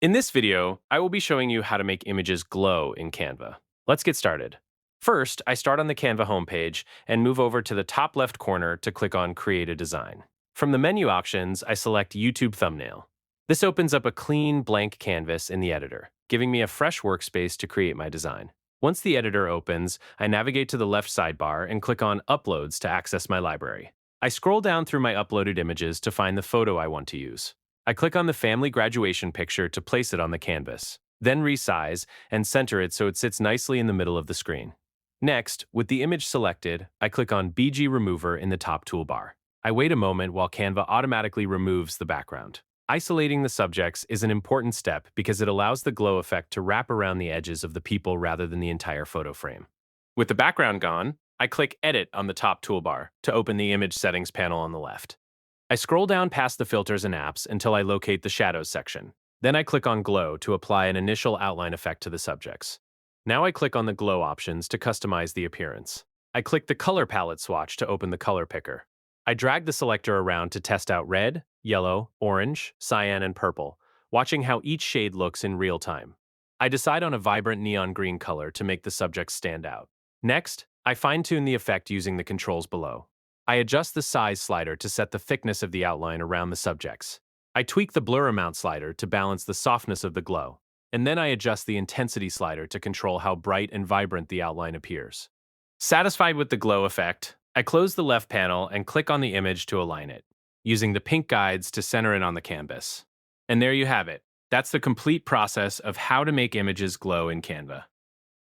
In this video, I will be showing you how to make images glow in Canva. Let's get started. First, I start on the Canva homepage and move over to the top left corner to click on Create a Design. From the menu options, I select YouTube Thumbnail. This opens up a clean, blank canvas in the editor, giving me a fresh workspace to create my design. Once the editor opens, I navigate to the left sidebar and click on Uploads to access my library. I scroll down through my uploaded images to find the photo I want to use. I click on the family graduation picture to place it on the canvas, then resize and center it so it sits nicely in the middle of the screen. Next, with the image selected, I click on BG Remover in the top toolbar. I wait a moment while Canva automatically removes the background. Isolating the subjects is an important step because it allows the glow effect to wrap around the edges of the people rather than the entire photo frame. With the background gone, I click Edit on the top toolbar to open the image settings panel on the left. I scroll down past the filters and apps until I locate the shadows section. Then I click on Glow to apply an initial outline effect to the subjects. Now I click on the glow options to customize the appearance. I click the color palette swatch to open the color picker. I drag the selector around to test out red, yellow, orange, cyan, and purple, watching how each shade looks in real time. I decide on a vibrant neon green color to make the subjects stand out. Next, I fine-tune the effect using the controls below. I adjust the size slider to set the thickness of the outline around the subjects. I tweak the blur amount slider to balance the softness of the glow. And then I adjust the intensity slider to control how bright and vibrant the outline appears. Satisfied with the glow effect, I close the left panel and click on the image to align it, using the pink guides to center it on the canvas. And there you have it. That's the complete process of how to make images glow in Canva.